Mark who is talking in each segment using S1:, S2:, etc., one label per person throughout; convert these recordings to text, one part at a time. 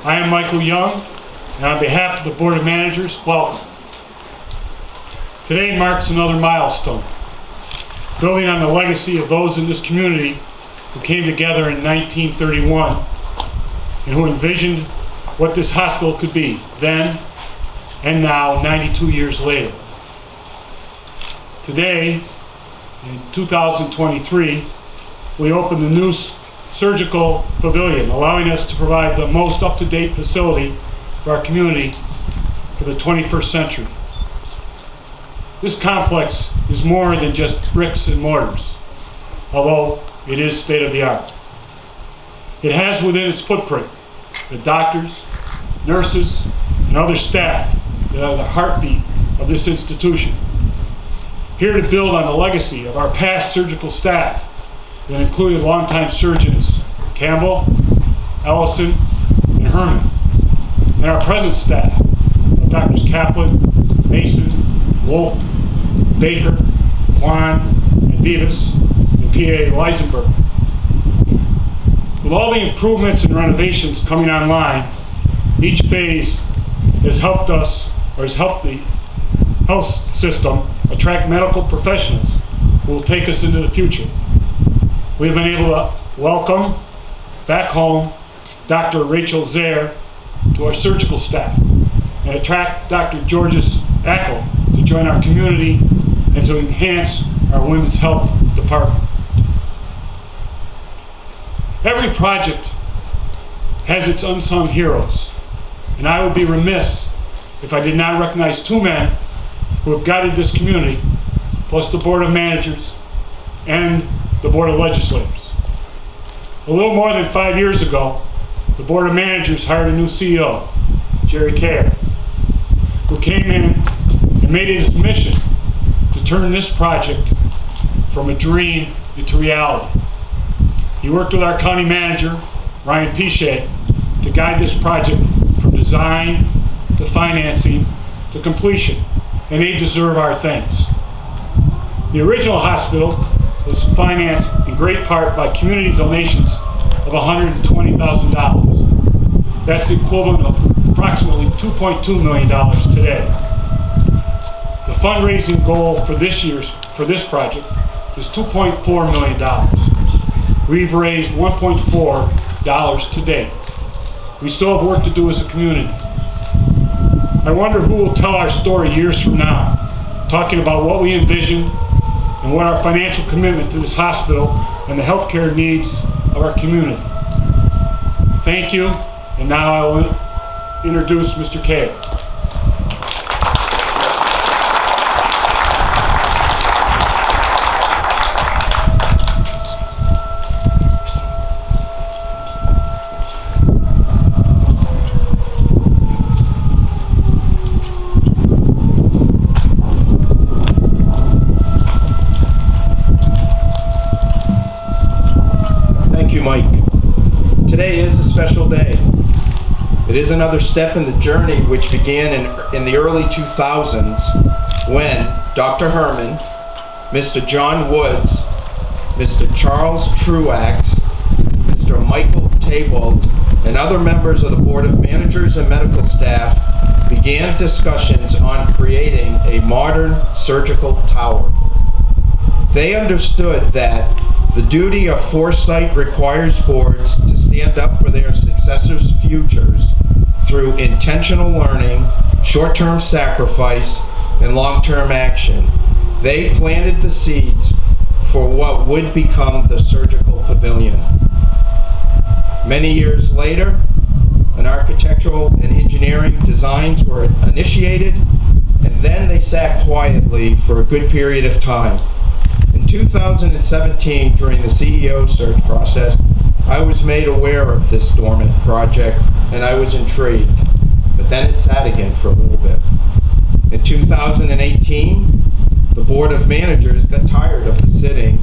S1: I am Michael Young, and on behalf of the Board of Managers, welcome. Today marks another milestone, building on the legacy of those in this community who came together in 1931 and who envisioned what this hospital could be then and now, 92 years later. Today, in 2023, we open the new surgical pavilion, allowing us to provide the most up-to-date facility for our community for the 21st century. This complex is more than just bricks and mortars, although it is state-of-the-art. It has within its footprint the doctors, nurses, and other staff that are the heartbeat of this institution. Here to build on the legacy of our past surgical staff that included longtime surgeons Campbell, Ellison, and Herman, and our present staff of Drs. Kaplan, Mason, Wolf, Baker, Kwan, and Vivas, and P.A. Weisenberg. With all the improvements and renovations coming online, each phase has helped us, or has helped the health system attract medical professionals who will take us into the future. We have been able to welcome back home Dr. Rachel Zaire to our surgical staff and attract Dr. Georges Ackel to join our community and to enhance our women's health department. Every project has its unsung heroes, and I would be remiss if I did not recognize two men who have guided this community, plus the Board of Managers and the Board of Legislators. A little more than 5 years ago, the Board of Managers hired a new CEO, Jerry Kerr, who came in and made it his mission to turn this project from a dream into reality. He worked with our county manager, Ryan Pichet, to guide this project from design to financing to completion, and they deserve our thanks. The original hospital was financed in great part by community donations of $120,000. That's the equivalent of approximately $2.2 million today. The fundraising goal for this project is $2.4 million. We've raised $1.4 to date. We still have work to do as a community. I wonder who will tell our story years from now, talking about what we envisioned and what our financial commitment to this hospital and the healthcare needs of our community. Thank you, and now I will introduce Mr. Kay.
S2: Today is a special day. It is another step in the journey which began in the early 2000s when Dr. Herman, Mr. John Woods, Mr. Charles Truax, Mr. Michael Taybolt, and other members of the Board of Managers and medical staff began discussions on creating a modern surgical tower. They understood that the duty of foresight requires boards to stand up for their successors' futures through intentional learning, short-term sacrifice, and long-term action. They planted the seeds for what would become the surgical pavilion. Many years later, an architectural and engineering designs were initiated, and then they sat quietly for a good period of time. In 2017, during the CEO search process, I was made aware of this dormant project, and I was intrigued. But then it sat again for a little bit. In 2018, the Board of Managers got tired of the sitting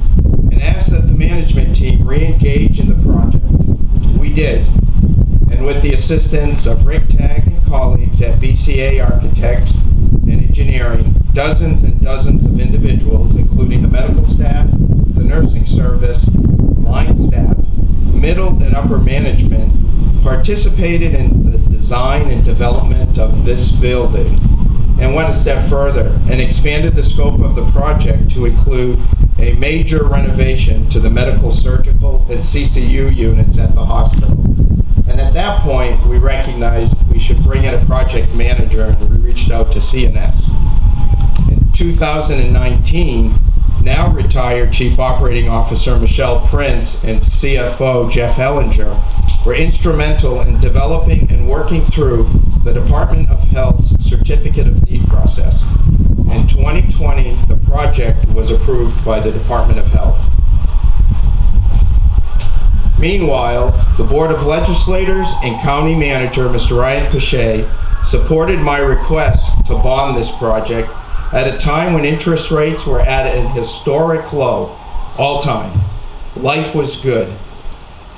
S2: and asked that the management team re-engage in the project. We did, and with the assistance of Rick Tagg and colleagues at BCA Architects and Engineering, dozens and dozens of individuals, including the medical staff, the nursing service, line staff, middle and upper management, participated in the design and development of this building, and went a step further and expanded the scope of the project to include a major renovation to the medical, surgical, and CCU units at the hospital. And at that point, we recognized we should bring in a project manager, and we reached out to CNS. In 2019, now retired Chief Operating Officer Michelle Prince and CFO Jeff Hellinger were instrumental in developing and working through the Department of Health's Certificate of Need process. In 2020, the project was approved by the Department of Health. Meanwhile, the Board of Legislators and County Manager, Mr. Ryan Pache, supported my request to bond this project at a time when interest rates were at a historic low, all time. Life was good.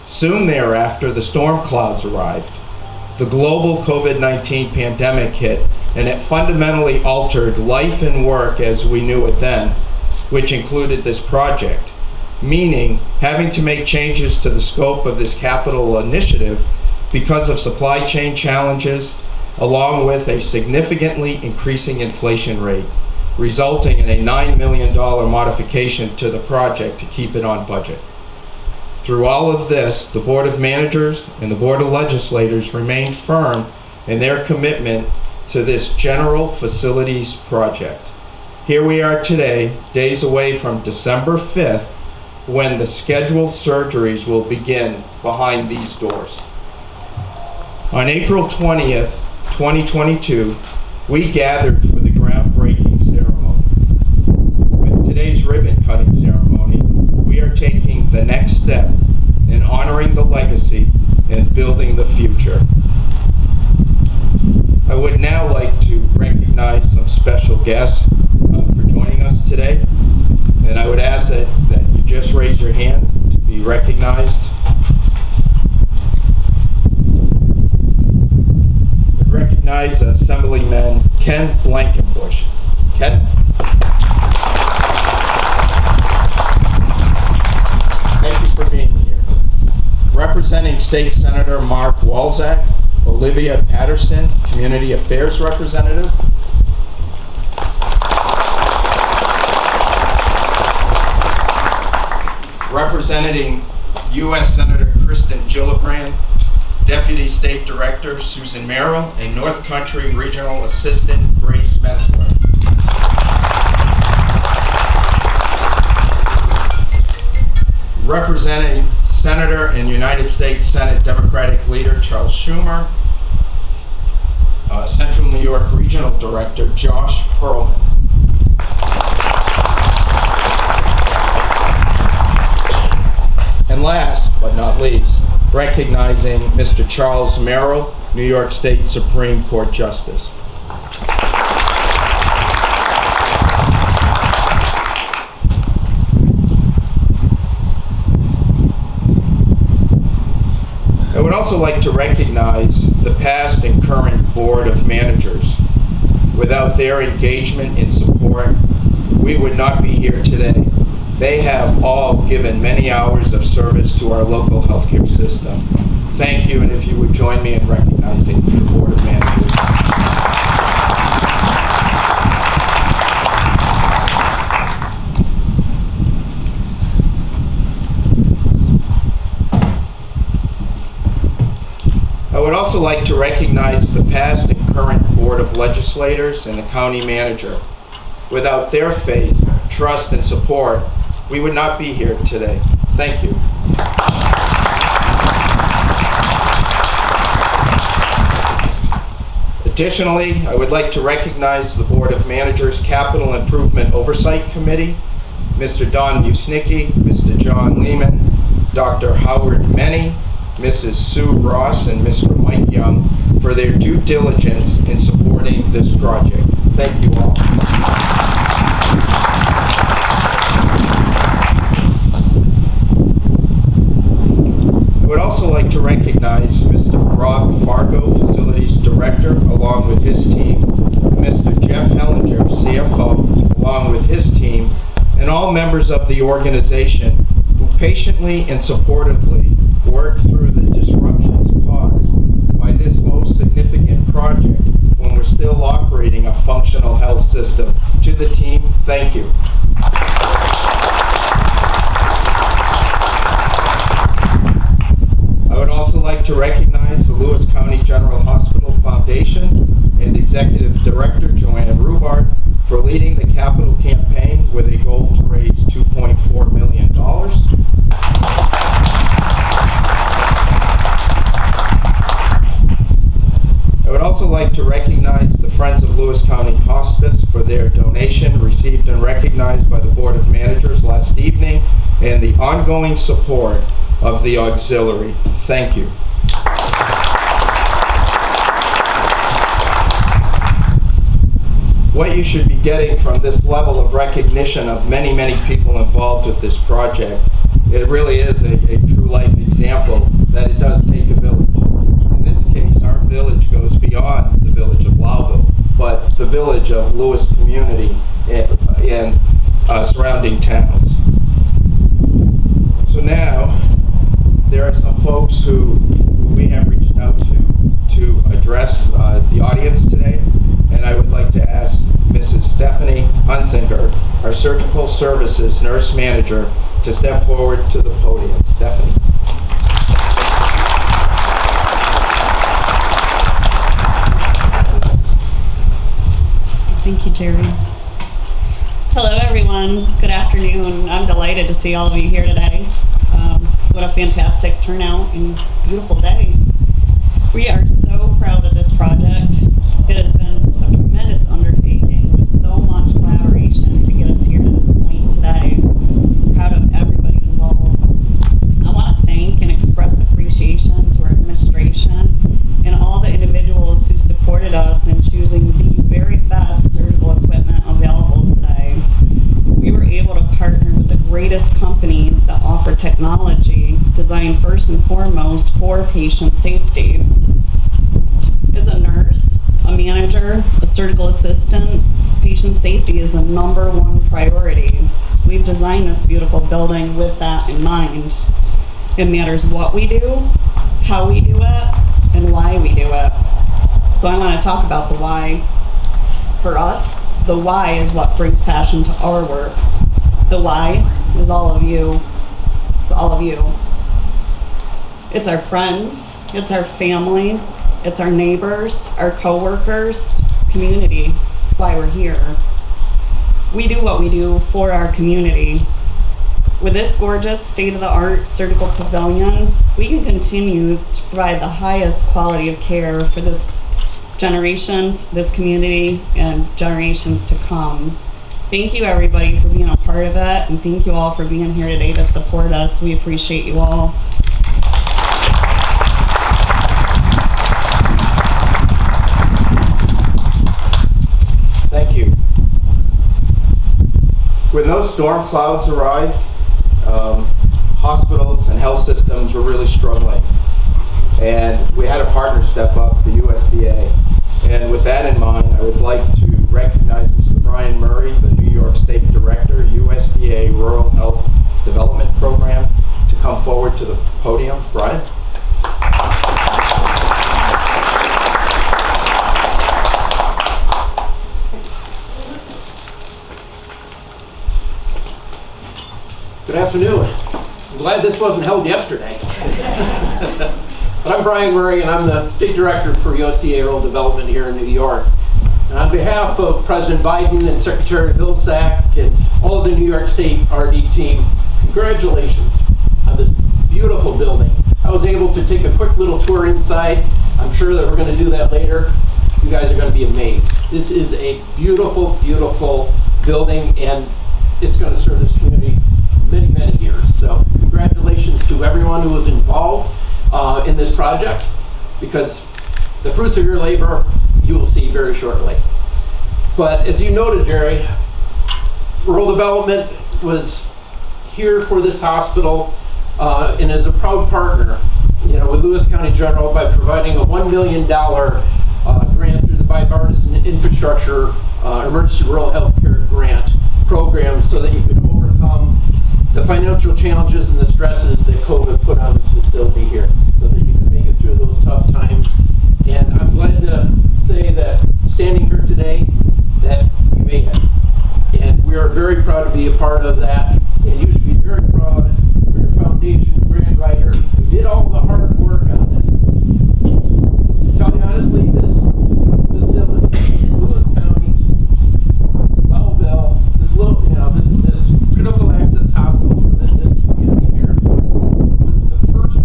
S2: Soon thereafter, the storm clouds arrived. The global COVID-19 pandemic hit, and it fundamentally altered life and work as we knew it then, which included this project, meaning having to make changes to the scope of this capital initiative because of supply chain challenges, along with a significantly increasing inflation rate, resulting in a $9 million modification to the project to keep it on budget. Through all of this, the Board of Managers and the Board of Legislators remained firm in their commitment to this general facilities project. Here we are today, days away from December 5th, when the scheduled surgeries will begin behind these doors. On April 20th, 2022, we gathered for the groundbreaking ceremony. With today's ribbon cutting ceremony, we are taking the next step in honoring the legacy and building the future. I would now like to recognize some special guests for joining us today, and I would ask that you just raise your hand to be recognized. I recognize Assemblyman Ken Blankenbush. Ken? Thank you for being here. Representing State Senator Mark Walczak, Olivia Patterson, Community Affairs Representative. Representing U.S. Senator Kristen Gillibrand, Deputy State Director Susan Merrill, and North Country Regional Assistant Grace Metzler. Representing Senator and United States Senate Democratic Leader Charles Schumer, Central New York Regional Director Josh Perlman. And last but not least, recognizing Mr. Charles Merrill, New York State Supreme Court Justice. I would also like to recognize the past and current Board of Managers. Without their engagement and support, we would not be here today. They have all given many hours of service to our local healthcare system. Thank you, and if you would join me in recognizing the Board of Managers. I would also like to recognize the past and current Board of Legislators and the County Manager. Without their faith, trust, and support, we would not be here today. Thank you. Additionally, I would like to recognize the Board of Managers Capital Improvement Oversight Committee, Mr. Don Musnicki, Mr. John Lehman, Dr. Howard Menny, Mrs. Sue Ross, and Mr. Mike Young for their due diligence in supporting this project. Thank you all. I would also like to recognize Mr. Rob Fargo, Facilities Director, along with his team, Mr. Jeff Hellinger, CFO, along with his team, and all members of the organization who patiently and supportively work through the disruptions caused by this most the team, thank you. I would also like to recognize the Lewis County General Hospital Foundation and Executive Director Joanne Rubart for leading the capital campaign with a goal to raise $2.4 million. I would also like to recognize the Friends of Lewis County Hospice for their donation received and recognized by the Board of Managers last evening and the ongoing support of the auxiliary. Thank you. What you should be getting from this level of recognition of many, many people involved with this project, it really is a true life example that it does take a village. In this case, our village goes beyond the village of Lowville, but the village of Lewis community and surrounding towns. So now, there are some folks who we have reached out to address the audience today, and I would like to ask Mrs. Stephanie Hunsinger, our Surgical Services Nurse Manager, to step forward to the podium. Stephanie.
S3: Thank you, Jerry. Hello, everyone. Good afternoon. I'm delighted to see all of you here today. What a fantastic turnout and beautiful day. We are so proud of this project. It has been a tremendous undertaking with so much collaboration to get us here to this point today. Proud of everybody involved. I want to thank and express appreciation to our administration and all the individuals who supported us in choosing the very best surgical equipment available today. We were able to partner with the greatest companies that offer technology designed first and foremost for patient safety. As a nurse, a manager, a surgical assistant, patient safety is the #1 priority. We've designed this beautiful building with that in mind. It matters what we do, how we do it, and why we do it. So I want to talk about the why. For us, the why is what brings passion to our work. The why is all of you. It's all of you. It's our friends, it's our family, it's our neighbors, our coworkers, community. That's why we're here. We do what we do for our community. With this gorgeous state-of-the-art surgical pavilion, we can continue to provide the highest quality of care for this generations, this community, and generations to come. Thank you, everybody, for being a part of it, and thank you all for being here today to support us. We appreciate you all.
S2: Thank you. When those storm clouds arrived, hospitals and health systems were really struggling. And we had a partner step up, the USDA. And with that in mind, I would like to recognize Mr. Brian Murray, the New York State Director, USDA Rural Health Development Program, to come forward to the podium. Brian?
S4: Good afternoon. I'm glad this wasn't held yesterday. But I'm Brian Murray, and I'm the State Director for USDA Rural Development here in New York. And on behalf of President Biden and Secretary Vilsack and all of the New York State RD team, congratulations on this beautiful building. I was able to take a quick little tour inside. I'm sure that we're going to do that later. You guys are going to be amazed. This is a beautiful, beautiful building, and it's going to serve this community for many, many years. So congratulations to everyone who was involved in this project, because the fruits of your labor you will see very shortly. But as you noted, Jerry, rural development was here for this hospital and is a proud partner, with Lewis County General by providing a $1 million grant through the Bipartisan Infrastructure Emergency Rural Healthcare Grant Program, so that you could overcome the financial challenges and the stresses that COVID put on this facility here, so that you can make it through those tough times. And I'm glad to say that standing here today, that you made it. very proud to be a part of that, and you should be very proud for your foundation grant writer who did all the hard work on this. To tell you honestly, this facility, Lewis County, Lowville, this little, this critical access hospital for this community here was the first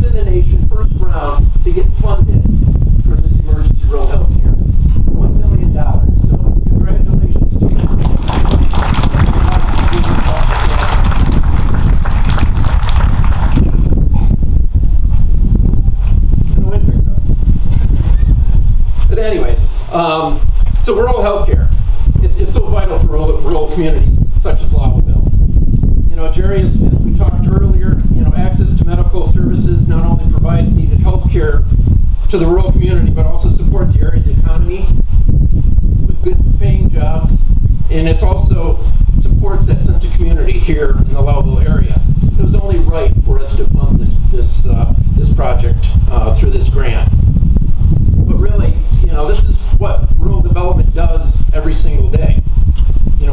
S4: in the nation, first round to get funded for this emergency rural health care. $1 million. So congratulations to you. And the wind picks up. But anyways, so rural health care. It's so vital for rural communities such as Lowville. Jerry, as we talked earlier, access to medical services not only provides needed health care to the rural community, but also supports the area's economy with good paying jobs, and it also supports that sense of community here in the Lowville area. It was only right for us to fund this project through this grant. But really, this is what rural development does every single day.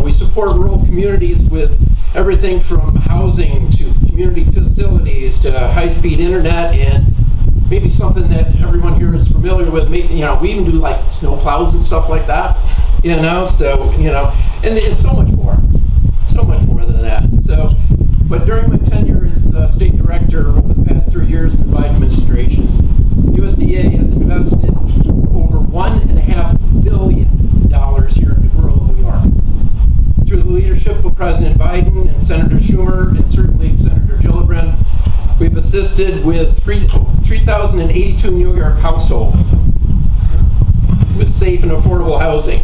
S4: We support rural communities with everything from housing to community facilities to high-speed internet, and maybe something that everyone here is familiar with. We even do like snow plows and stuff like that. So and it's so much more than that. So, but during my tenure as state director over the past 3 years in the Biden administration, USDA has invested over $1.5 billion here in rural New York. Through the leadership of President Biden and Senator Schumer and certainly Senator Gillibrand, we've assisted with 3,082 New York households with safe and affordable housing,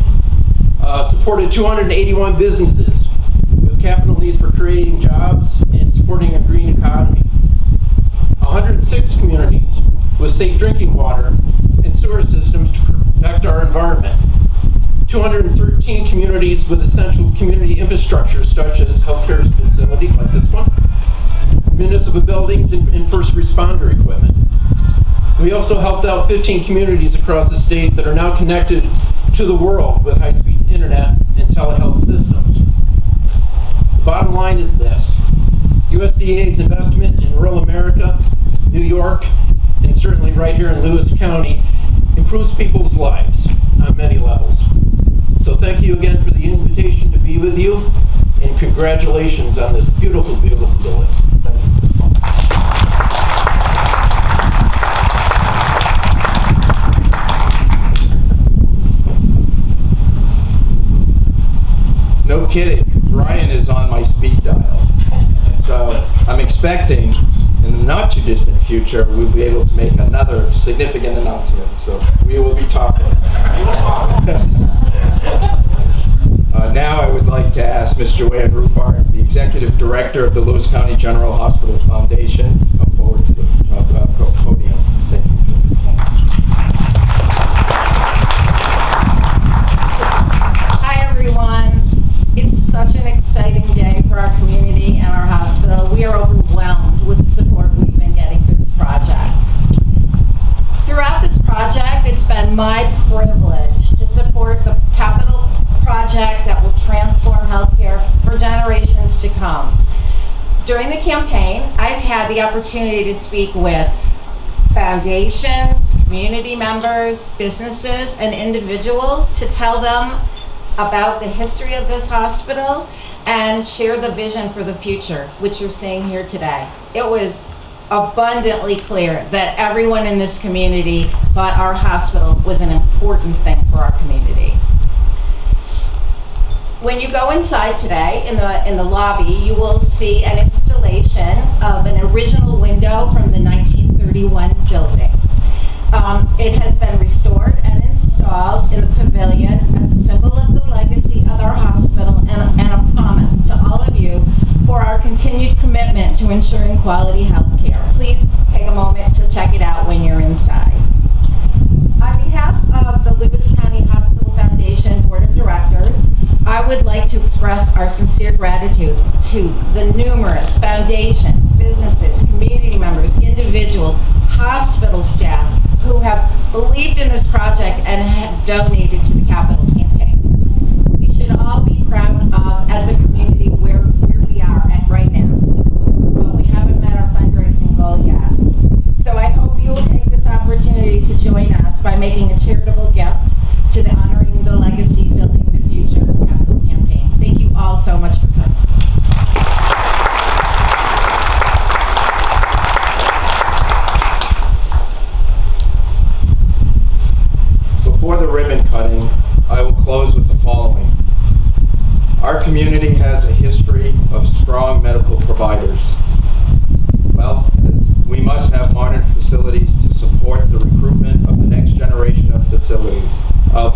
S4: supported 281 businesses with capital needs for creating jobs and supporting a green economy, 106 communities with safe drinking water and sewer systems to protect our environment, 213 communities with essential community infrastructure such as healthcare facilities like this one, municipal buildings, and first responder equipment. We also helped out 15 communities across the state that are now connected to the world with high-speed internet and telehealth systems. The bottom line is this: USDA's investment in rural America, New York, and certainly right here in Lewis County improves people's lives on many levels. So thank you again for the invitation to be with you, and congratulations on this beautiful, beautiful building. Thank you.
S2: No kidding, Brian is on my speed dial. So I'm expecting in the not too distant future we'll be able to make another significant announcement. So we will be talking. Now I would like to ask Mr. Joanne Rupart, the Executive Director of the Lewis County General Hospital Foundation, to come forward to the podium. Thank you.
S5: Hi everyone. It's such an exciting day for our community and our hospital. We are overwhelmed with the support we've been getting for this project. Throughout this project, it's been my privilege to support the capital project that will transform healthcare for generations to come. During the campaign, I've had the opportunity to speak with foundations, community members, businesses, and individuals to tell them about the history of this hospital and share the vision for the future, which you're seeing here today. It was abundantly clear that everyone in this community thought our hospital was an important thing for our community. When you go inside today in the lobby, you will see an installation of an original window from the 1931 building. It has been restored and installed in the pavilion as a symbol of the legacy of our hospital and a promise to all of you for our continued commitment to ensuring quality health care. Please take a moment to check it out when you're inside. On behalf of the Lewis County Hospital Foundation Board of Directors, I would like to express our sincere gratitude to the numerous foundations, businesses, community members, individuals, hospital staff who have believed in this project and have donated to the capital campaign. We should all be proud of as a community where we are at right now. But we haven't met our fundraising goal yet. So I hope you will take this opportunity to join us by making a charitable gift to the Honoring the Legacy, Building the Future campaign. Thank you all so much for coming.
S2: Before the ribbon cutting, I will close with the following. Our community has a history of strong medical providers. Well, we must have modern facilities to support the recruitment of the next generation of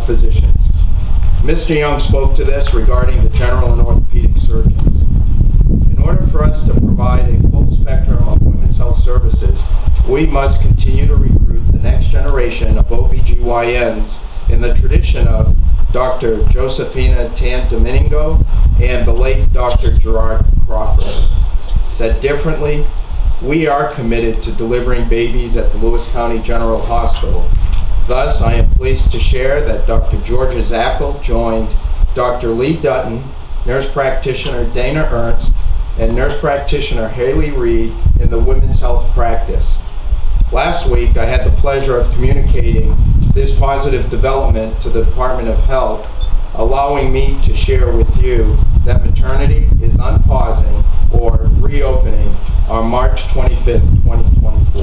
S2: physicians. Mr. Young spoke to this regarding the general and orthopedic surgeons. In order for us to provide a full spectrum of women's health services, we must continue to recruit the next generation of OBGYNs in the tradition of Dr. Josephina Tan-Domingo and the late Dr. Gerard Crawford. Said differently, we are committed to delivering babies at the Lewis County General Hospital. Thus, I am pleased to share that Dr. Georgia Zackel joined Dr. Lee Dutton, nurse practitioner Dana Ernst, and nurse practitioner Haley Reed in the women's health practice. Last week, I had the pleasure of communicating this positive development to the Department of Health, allowing me to share with you that maternity is unpausing or reopening on March 25th, 2024.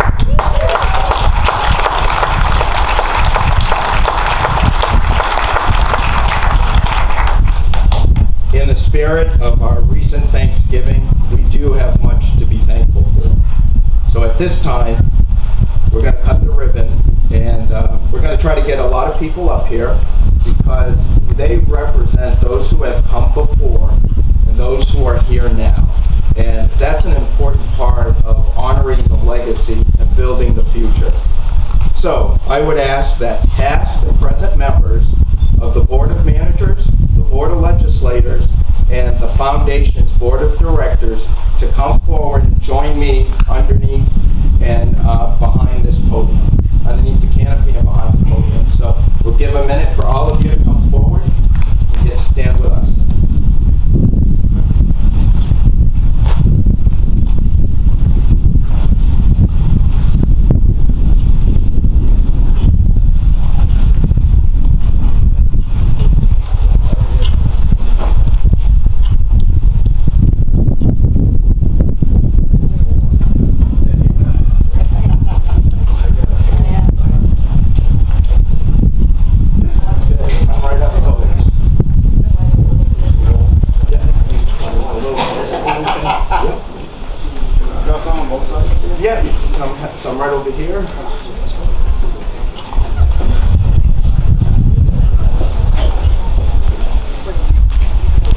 S2: In the spirit of our recent Thanksgiving, we do have much to be thankful for. So at this time, we're going to cut the ribbon, and we're going to try to get a lot of people up here because they represent those who have come before and those who are here now. And that's an important part of honoring the legacy and building the future. So I would ask that past and present members of the Board of Managers, the Board of Legislators, and the Foundation's Board of Directors to come forward and join me underneath and behind this podium, underneath the canopy and behind the podium. So we'll give a minute for all of you to come forward and get to stand with us. Yeah, you can come some right over here.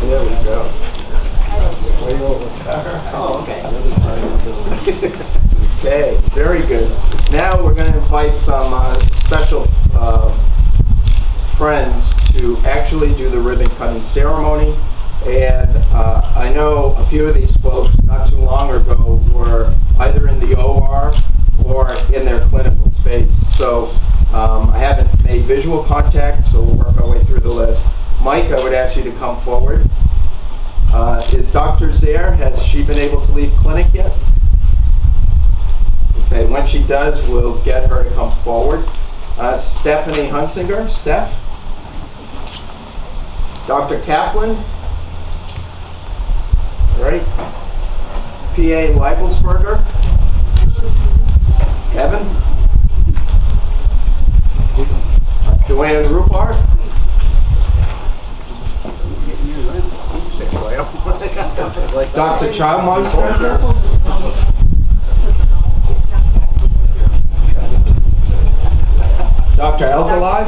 S2: There we go. Way over there. Oh, okay. Okay, very good. Now we're going to invite some special friends to actually do the ribbon cutting ceremony. And I know a few of these folks not too long ago were either in the OR or in their clinical space. So I haven't made visual contact, so we'll work our way through the list. Mike, I would ask you to come forward. Is Dr. Zaire, has she been able to leave clinic yet? Okay, when she does, we'll get her to come forward. Stephanie Hunsinger, Steph. Dr. Kaplan. Right. P.A. Leibelsberger. Kevin. Joanne Rupart. Dr. Childmeister. Dr. Elgalad.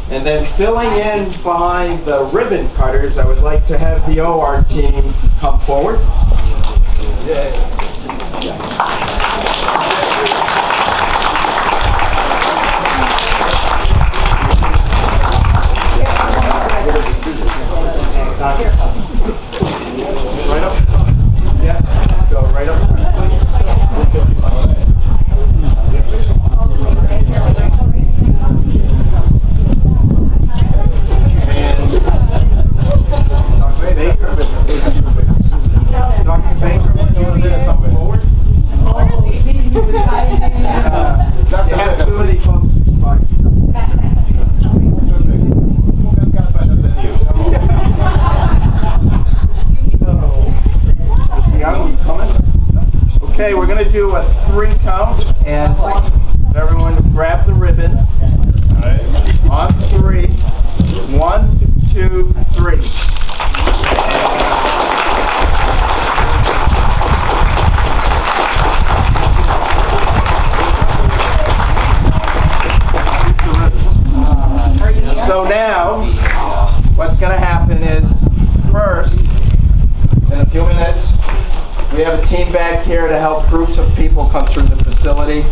S2: And then filling in behind the ribbon cutters, I would like to have the OR team come forward. Right up. Yeah, go right up, please. Okay, we're going to do a 3 count, and everyone grab the ribbon. All right. On 3. 1, 2, 3. So now, what's going to happen is, first, in a few minutes, we have a team back here to help groups of people come through the facility.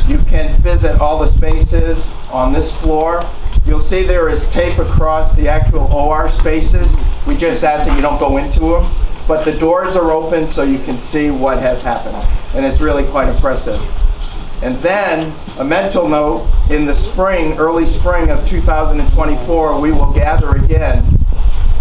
S2: You can visit all the spaces on this floor. You'll see there is tape across the actual OR spaces. We just ask that you don't go into them. But the doors are open so you can see what has happened. And it's really quite impressive. And then, a mental note, in the spring, early spring of 2024, we will gather again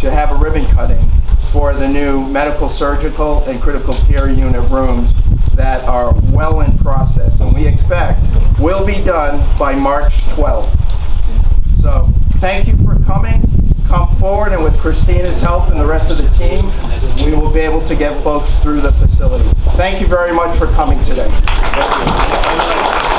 S2: to have a ribbon cutting for the new medical, surgical, and critical care unit rooms that are well in process, and we expect will be done by March 12th. So, thank you for coming. Come forward, and with Christina's help and the rest of the team, we will be able to get folks through the facility. Thank you very much for coming today. Thank you.